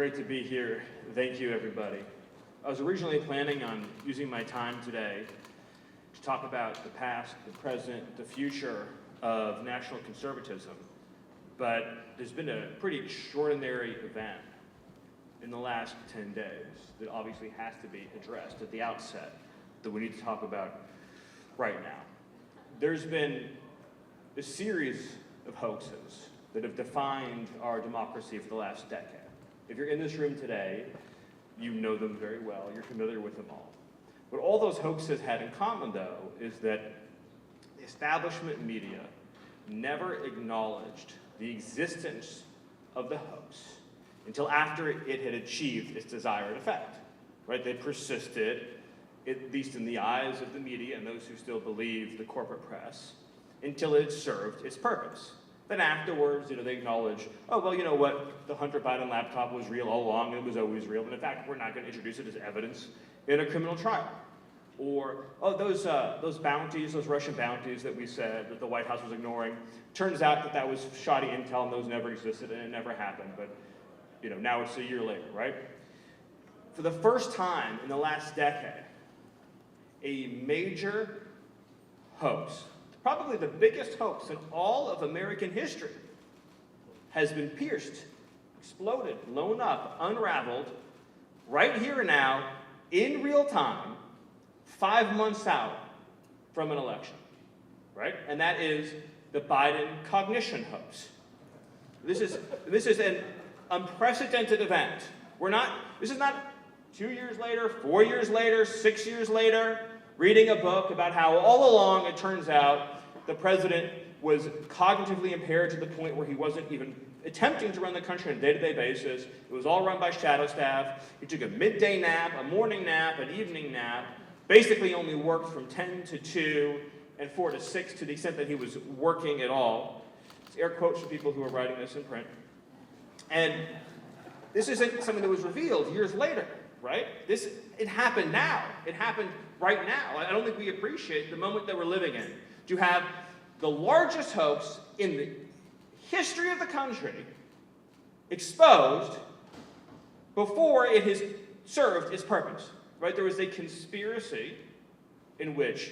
Great to be here. Thank you, everybody. I was originally planning on using my time today to talk about the past, the present, the future of national conservatism, but there's been a pretty extraordinary event in the last 10 days that obviously has to be addressed at the outset that we need to talk about right now. There's been a series of hoaxes that have defined our democracy for the last decade. If you're in this room today, you know them very well, you're familiar with them all. What all those hoaxes had in common, though, is that the establishment media never acknowledged the existence of the hoax until after it had achieved its desired effect, right? They persisted, at least in the eyes of the media and those who still believe the corporate press, until it served its purpose. Then afterwards, they acknowledge, oh, well, you know what, the Hunter Biden laptop was real all along, and it was always real, and in fact, we're not going to introduce it as evidence in a criminal trial. Or, oh, those bounties, those Russian bounties that we said that the White House was ignoring, turns out that that was shoddy intel and those never existed and it never happened, but now it's a year later, right? For the first time in the last decade, a major hoax, probably the biggest hoax in all of American history, has been pierced, exploded, blown up, unraveled, right here and now, in real time, 5 months out from an election, right? And that is the Biden cognition hoax. This is an unprecedented event. This is not 2 years later, 4 years later, 6 years later, reading a book about how all along it turns out the president was cognitively impaired to the point where he wasn't even attempting to run the country on a day-to-day basis. It was all run by shadow staff. He took a midday nap, a morning nap, an evening nap, basically only worked from 10 to 2 and 4 to 6 to the extent that he was working at all. It's air quotes for people who are writing this in print. And this isn't something that was revealed years later, right? It happened now. It happened right now. I don't think we appreciate the moment that we're living in. To have the largest hoax in the history of the country exposed before it has served its purpose, right? There was a conspiracy in which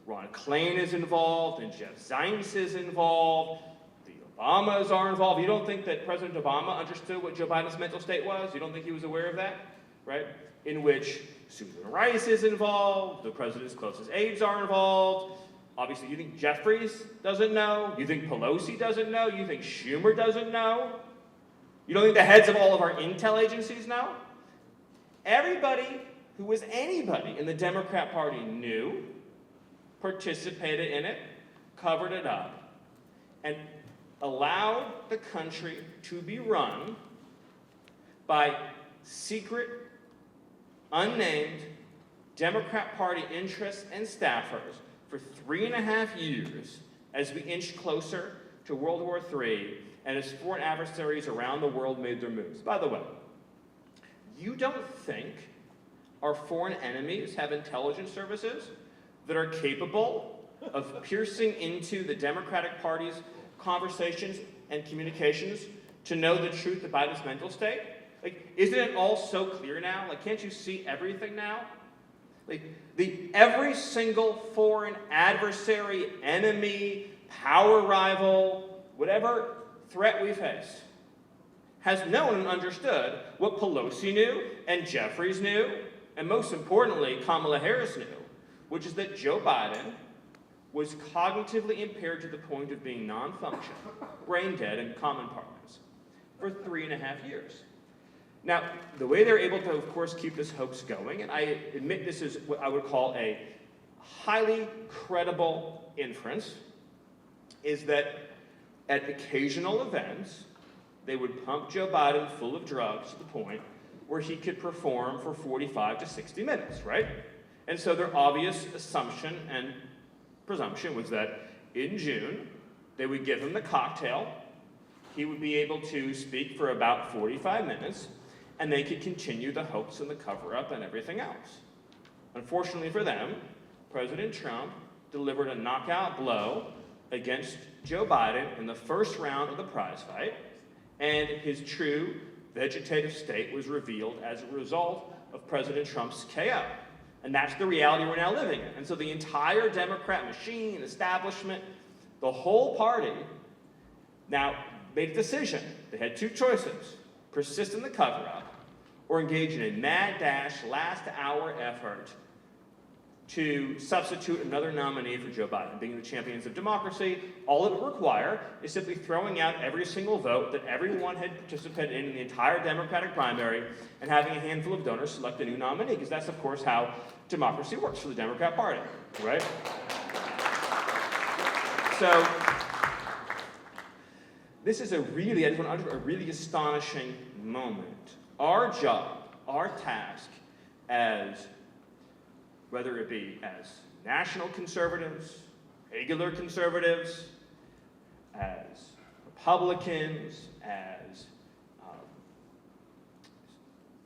Ron Klain is involved and Jeff Zients is involved. The Obamas are involved. You don't think that President Obama understood what Joe Biden's mental state was? You don't think he was aware of that, right? In which Susan Rice is involved, the president's closest aides are involved. Obviously, you think Jeffries doesn't know? You think Pelosi doesn't know? You think Schumer doesn't know? You don't think the heads of all of our intel agencies know? Everybody who was anybody in the Democrat Party knew, participated in it, covered it up, and allowed the country to be run by secret, unnamed Democrat Party interests and staffers for 3.5 years as we inched closer to World War III and as foreign adversaries around the world made their moves. By the way, you don't think our foreign enemies have intelligence services that are capable of piercing into the Democratic Party's conversations and communications to know the truth about its mental state? Isn't it all so clear now? Can't you see everything now? Every single foreign adversary, enemy, power rival, whatever threat we face, has known and understood what Pelosi knew and Jeffries knew, and most importantly, Kamala Harris knew, which is that Joe Biden was cognitively impaired to the point of being non-functional, brain dead in common parlance, for 3.5 years. Now, the way they're able to, of course, keep this hoax going, and I admit this is what I would call a highly credible inference, is that at occasional events, they would pump Joe Biden full of drugs to the point where he could perform for 45 to 60 minutes, right? And so their obvious assumption and presumption was that in June, they would give him the cocktail, he would be able to speak for about 45 minutes, and they could continue the hoax and the cover-up and everything else. Unfortunately for them, President Trump delivered a knockout blow against Joe Biden in the first round of the prize fight, and his true vegetative state was revealed as a result of President Trump's KO. And that's the reality we're now living in. And so the entire Democrat machine, establishment, the whole party now made a decision. They had two choices: persist in the cover-up or engage in a mad dash, last-hour effort to substitute another nominee for Joe Biden. Being the champions of democracy, all it would require is simply throwing out every single vote that everyone had participated in the entire Democratic primary and having a handful of donors select a new nominee, because that's, of course, how democracy works for the Democrat Party, right? So this is a really astonishing moment. Our job, our task as whether it be as national conservatives, regular conservatives, as Republicans, as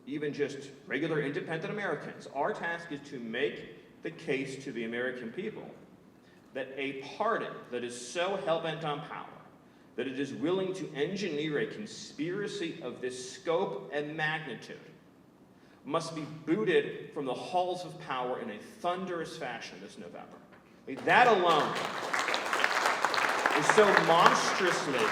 even just regular independent Americans, our task is to make the case to the American people that a party that is so hell-bent on power, that it is willing to engineer a conspiracy of this scope and magnitude, must be booted from the halls of power in a thunderous fashion this November. I mean, that alone is so monstrously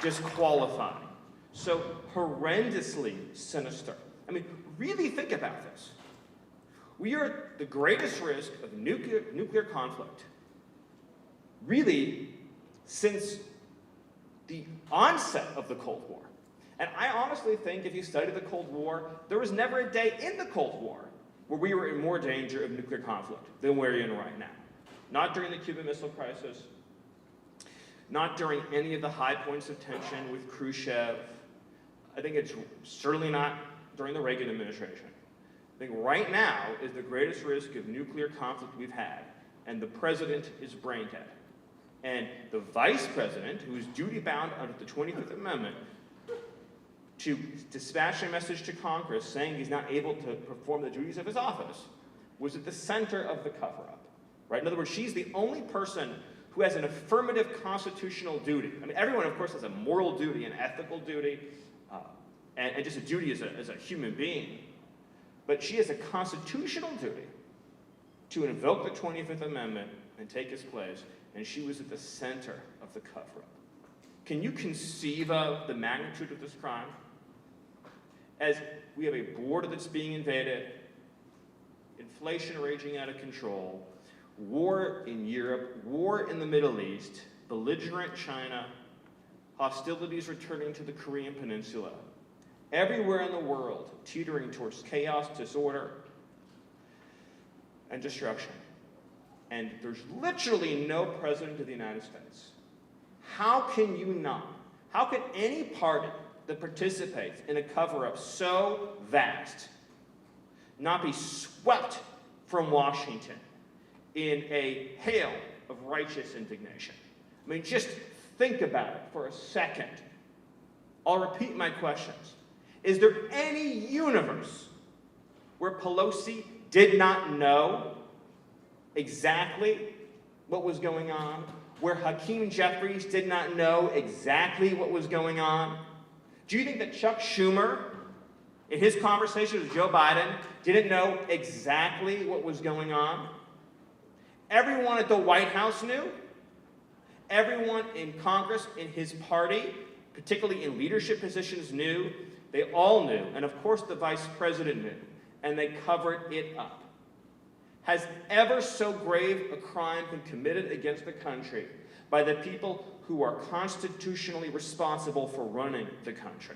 disqualifying, so horrendously sinister. I mean, really think about this. We are at the greatest risk of nuclear conflict, really, since the onset of the Cold War. And I honestly think if you study the Cold War, there was never a day in the Cold War where we were in more danger of nuclear conflict than we're in right now. Not during the Cuban Missile Crisis, not during any of the high points of tension with Khrushchev. I think it's certainly not during the Reagan administration. I think right now is the greatest risk of nuclear conflict we've had, and the president is brain dead. And the vice president, who is duty-bound under the 25th Amendment, to dispatch a message to Congress saying he's not able to perform the duties of his office, was at the center of the cover-up, right? In other words, she's the only person who has an affirmative constitutional duty. I mean, everyone, of course, has a moral duty, an ethical duty, and just a duty as a human being. But she has a constitutional duty to invoke the 25th Amendment and take his place, and she was at the center of the cover-up. Can you conceive of the magnitude of this crime? As we have a border that's being invaded, inflation raging out of control, war in Europe, war in the Middle East, belligerent China, hostilities returning to the Korean Peninsula, everywhere in the world teetering towards chaos, disorder, and destruction. And there's literally no president of the United States. How can you not? How can any party that participates in a cover-up so vast not be swept from Washington in a hail of righteous indignation? I mean, just think about it for a second. I'll repeat my questions. Is there any universe where Pelosi did not know exactly what was going on? Where Hakeem Jeffries did not know exactly what was going on? Do you think that Chuck Schumer, in his conversation with Joe Biden, didn't know exactly what was going on? Everyone at the White House knew. Everyone in Congress, in his party, particularly in leadership positions, knew. They all knew. And of course the vice president knew. And they covered it up. Has ever so grave a crime been committed against the country by the people who are constitutionally responsible for running the country?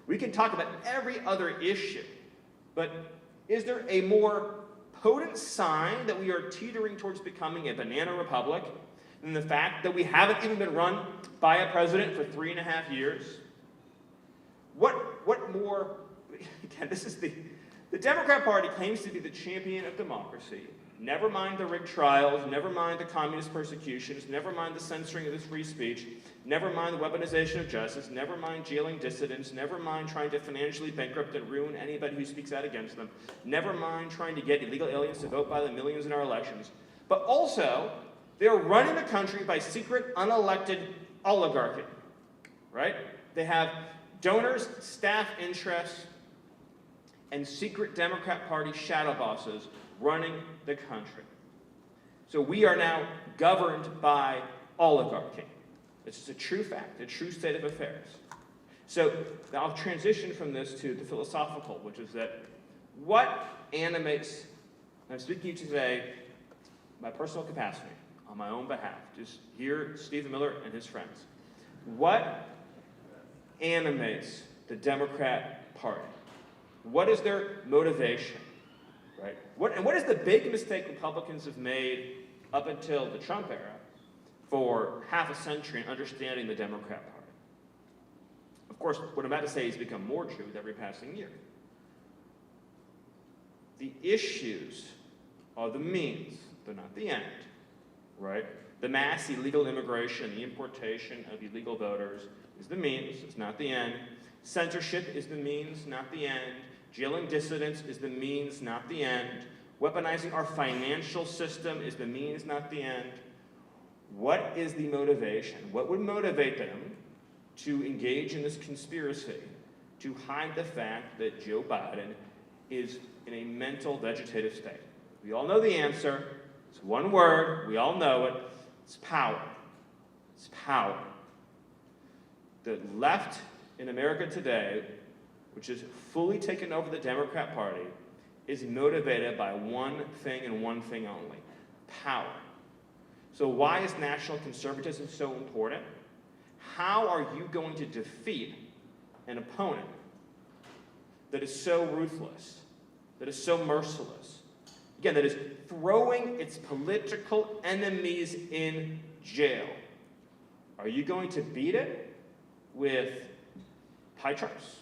We can talk about every other issue, but is there a more potent sign that we are teetering towards becoming a banana republic than the fact that we haven't even been run by a president for 3.5 years? What more? Again, this is the Democrat Party claims to be the champion of democracy. Never mind the rigged trials, never mind the communist persecutions, never mind the censoring of this free speech, never mind the weaponization of justice, never mind jailing dissidents, never mind trying to financially bankrupt and ruin anybody who speaks out against them, never mind trying to get illegal aliens to vote by the millions in our elections. But also, they are running the country by secret, unelected oligarchy, right? They have donors, staff interests, and secret Democrat Party shadow bosses running the country. So we are now governed by oligarchy. This is a true fact, a true state of affairs. So I'll transition from this to the philosophical, which is that what animates, I'm speaking to you today, my personal capacity, on my own behalf, just hear Stephen Miller and his friends. What animates the Democrat Party? What is their motivation, right? What is the big mistake Republicans have made up until the Trump era for half a century in understanding the Democrat Party? Of course, what I'm about to say has become more true with every passing year. The issues are the means, they're not the end, right? The mass illegal immigration, the importation of illegal voters is the means, it's not the end. Censorship is the means, not the end. Jailing dissidents is the means, not the end. Weaponizing our financial system is the means, not the end. What is the motivation? What would motivate them to engage in this conspiracy to hide the fact that Joe Biden is in a mental vegetative state? We all know the answer. It's one word. We all know it. It's power. It's power. The left in America today, which has fully taken over the Democrat Party, is motivated by one thing and one thing only: power. So why is national conservatism so important? How are you going to defeat an opponent that is so ruthless, that is so merciless, again, that is throwing its political enemies in jail? Are you going to beat it with pie charts?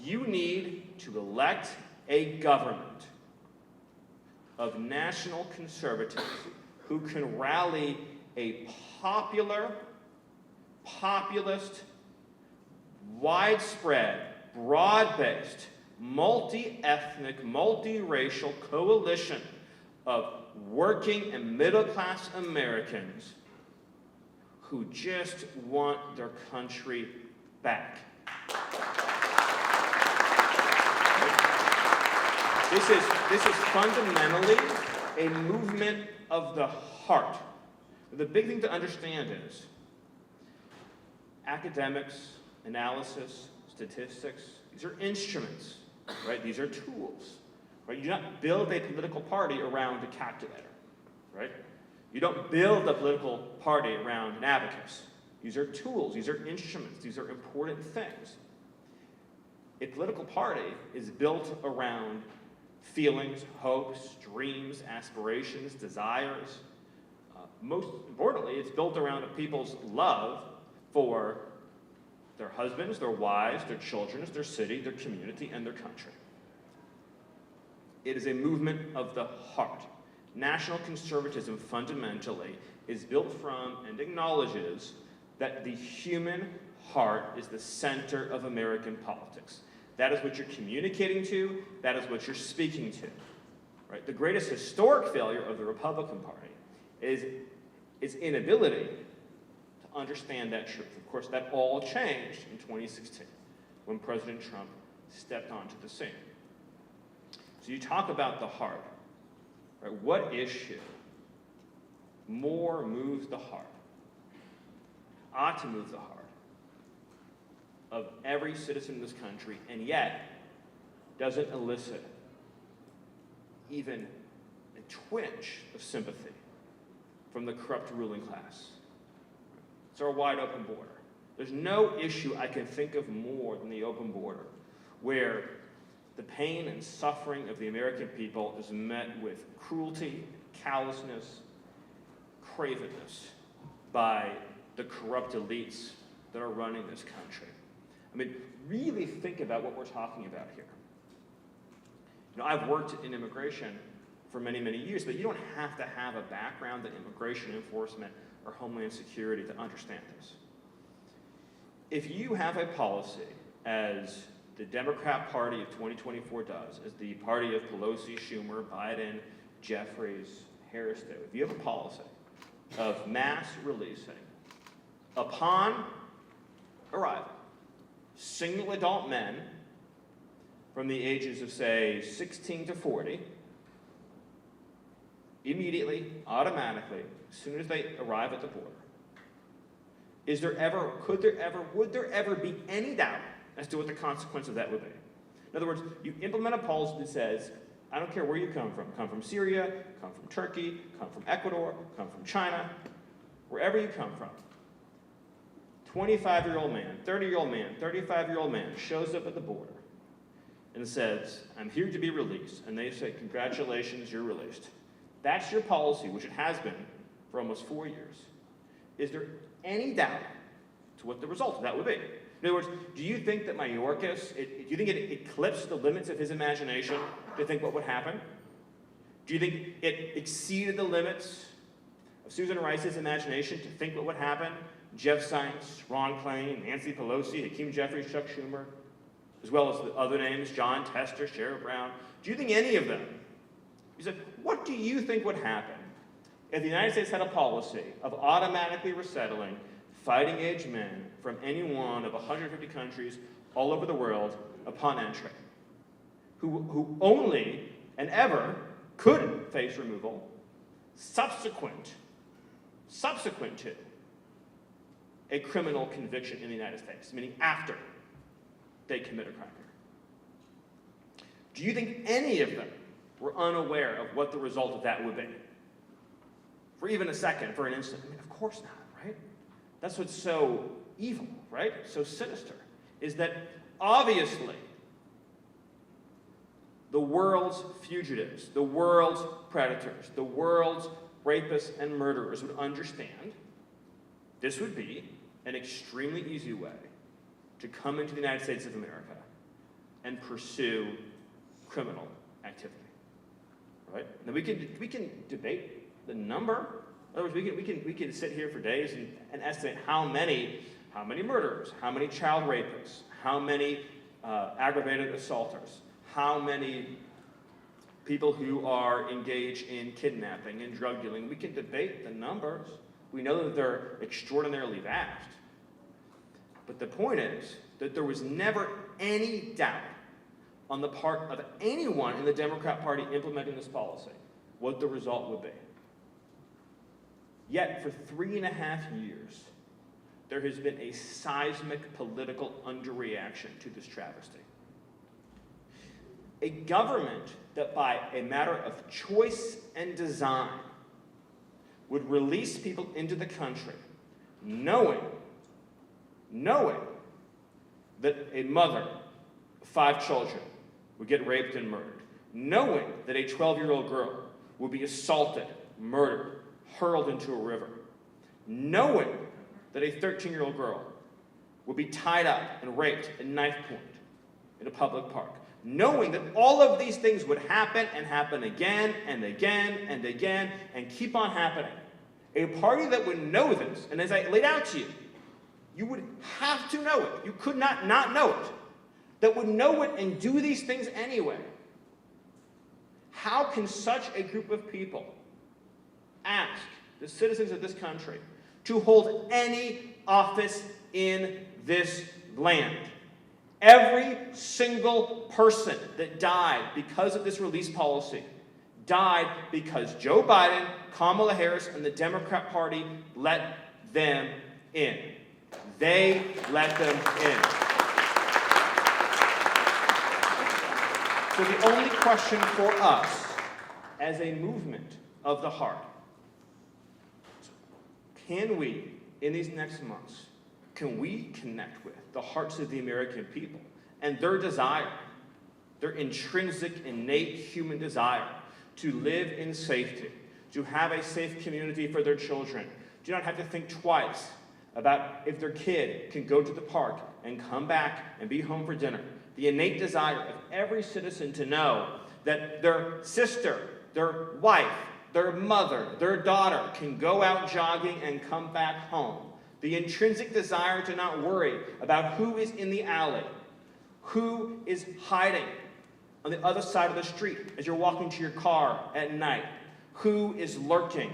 You need to elect a government of national conservatives who can rally a popular, populist, widespread, broad-based, multi-ethnic, multiracial coalition of working and middle-class Americans who just want their country back. This is fundamentally a movement of the heart. The big thing to understand is academics, analysis, statistics, these are instruments, right? These are tools, right? You do not build a political party around a calculator, right? You don't build a political party around an abacus. These are tools, these are instruments, these are important things. A political party is built around feelings, hopes, dreams, aspirations, desires. Most importantly, it's built around people's love for their husbands, their wives, their children, their city, their community, and their country. It is a movement of the heart. National conservatism fundamentally is built from and acknowledges that the human heart is the center of American politics. That is what you're communicating to, that is what you're speaking to. Right? The greatest historic failure of the Republican Party is its inability to understand that truth. Of course, that all changed in 2016 when President Trump stepped onto the scene. So you talk about the heart. Right? What issue more moves the heart, ought to move the heart of every citizen in this country, and yet doesn't elicit even a twinge of sympathy from the corrupt ruling class? It's our wide open border. There's no issue I can think of more than the open border, where the pain and suffering of the American people is met with cruelty, callousness, cravenness by the corrupt elites that are running this country. I mean, really think about what we're talking about here. You know, I've worked in immigration for many, many years, but you don't have to have a background in immigration enforcement or Homeland Security to understand this. If you have a policy, as the Democrat Party of 2024 does, as the party of Pelosi, Schumer, Biden, Jeffries, Harris do, if you have a policy of mass releasing upon arrive. Single adult men from the ages of, say, 16 to 40, immediately, automatically, as soon as they arrive at the border, would there ever be any doubt as to what the consequence of that would be? In other words, you implement a policy that says, I don't care where you come from Syria, come from Turkey, come from Ecuador, come from China, wherever you come from. 25-year-old man, 30-year-old man, 35-year-old man shows up at the border and says, I'm here to be released. And they say, congratulations, you're released. That's your policy, which it has been for almost 4 years. Is there any doubt to what the result of that would be? In other words, do you think that Mayorkas, do you think it eclipsed the limits of his imagination to think what would happen? Do you think it exceeded the limits of Susan Rice's imagination to think what would happen? Jeff Zients, Ron Klain, Nancy Pelosi, Hakeem Jeffries, Chuck Schumer, as well as the other names, John Tester, Sherrod Brown. Do you think any of them? You said, what do you think would happen if the United States had a policy of automatically resettling fighting-age men from any one of 150 countries all over the world upon entry, who only and ever could face removal subsequent to a criminal conviction in the United States, meaning after they commit a crime here? Do you think any of them were unaware of what the result of that would be? For even a second, for an instant? I mean, of course not, right? That's what's so evil, right? So sinister, is that obviously the world's fugitives, the world's predators, the world's rapists and murderers would understand this would be an extremely easy way to come into the United States of America and pursue criminal activity, right? Now we can debate the number. In other words, we can sit here for days and estimate how many murderers, how many child rapists, how many aggravated assaulters, how many people who are engaged in kidnapping and drug dealing. We can debate the numbers. We know that they're extraordinarily vast. But the point is that there was never any doubt on the part of anyone in the Democrat Party implementing this policy what the result would be. Yet, for 3.5 years, there has been a seismic political underreaction to this travesty. A government that, by a matter of choice and design, would release people into the country knowing that a mother of 5 children would get raped and murdered, knowing that a 12-year-old girl would be assaulted, murdered, hurled into a river, knowing that a 13-year-old girl would be tied up and raped at knife point in a public park, knowing that all of these things would happen and happen again and again and again and keep on happening. A party that would know this, and as I laid out to you, you would have to know it. You could not know it. That would know it and do these things anyway. How can such a group of people ask the citizens of this country to hold any office in this land? Every single person that died because of this release policy died because Joe Biden, Kamala Harris, and the Democrat Party let them in. They let them in. So the only question for us as a movement of the heart, can we, in these next months, can we connect with the hearts of the American people and their desire, their intrinsic, innate human desire to live in safety, to have a safe community for their children, do not have to think twice about if their kid can go to the park and come back and be home for dinner. The innate desire of every citizen to know that their sister, their wife, their mother, their daughter can go out jogging and come back home. The intrinsic desire to not worry about who is in the alley, who is hiding on the other side of the street as you're walking to your car at night, who is lurking,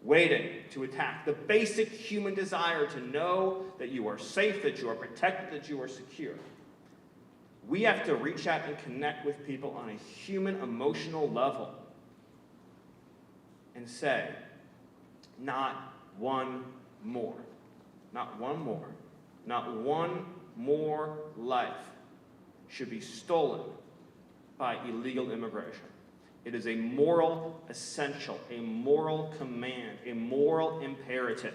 waiting to attack the basic human desire to know that you are safe, that you are protected, that you are secure. We have to reach out and connect with people on a human, emotional level and say, not one more, not one more, not one more life should be stolen by illegal immigration. It is a moral essential, a moral command, a moral imperative.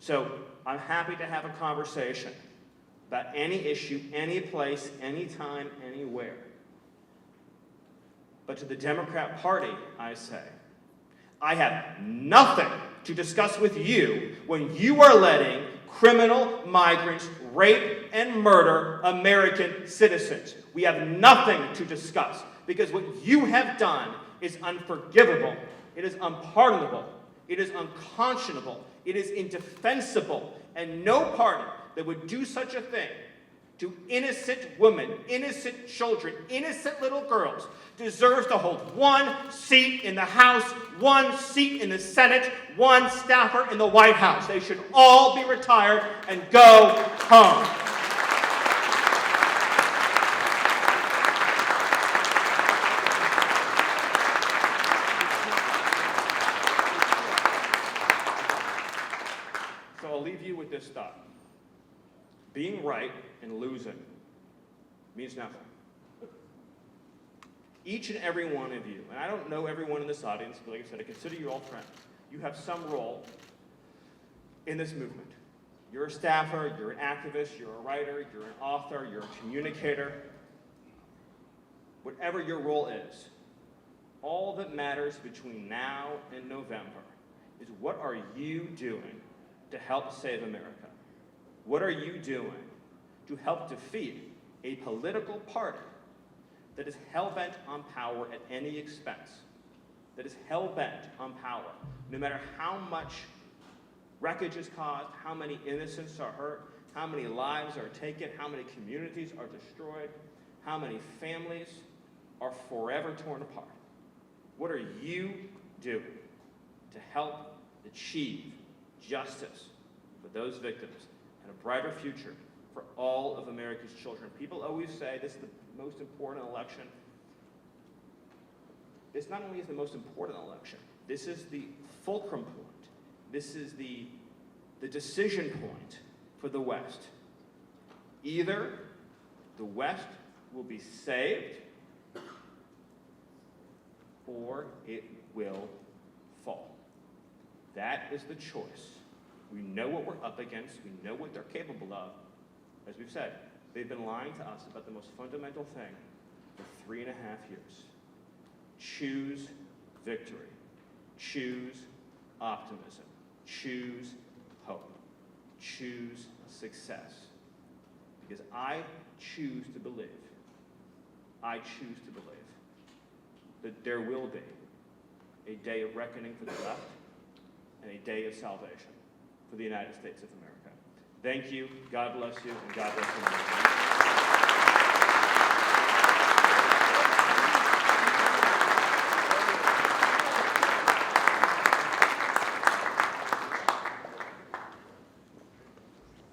So I'm happy to have a conversation about any issue, any place, anytime, anywhere. But to the Democrat Party, I say, I have nothing to discuss with you when you are letting criminal migrants rape and murder American citizens. We have nothing to discuss because what you have done is unforgivable. It is unpardonable. It is unconscionable. It is indefensible. And no party that would do such a thing to innocent women, innocent children, innocent little girls deserves to hold one seat in the House, one seat in the Senate, one staffer in the White House. They should all be retired and go home. So I'll leave you with this thought. Being right and losing means nothing. Each and every one of you, and I don't know everyone in this audience, but like I said, I consider you all friends. You have some role in this movement. You're a staffer, you're an activist, you're a writer, you're an author, you're a communicator. Whatever your role is, all that matters between now and November is what are you doing to help save America? What are you doing to help defeat a political party that is hell-bent on power at any expense, that is hell-bent on power, no matter how much wreckage is caused, how many innocents are hurt, how many lives are taken, how many communities are destroyed, how many families are forever torn apart? What are you doing to help achieve justice for those victims and a brighter future for all of America's children? People always say this is the most important election. This not only is the most important election, this is the fulcrum point. This is the decision point for the West. Either the West will be saved or it will fall. That is the choice. We know what we're up against. We know what they're capable of. As we've said, they've been lying to us about the most fundamental thing for 3.5 years. Choose victory. Choose optimism. Choose hope. Choose success. Because I choose to believe, that there will be a day of reckoning for the left and a day of salvation for the United States of America. Thank you. God bless you, and God bless America.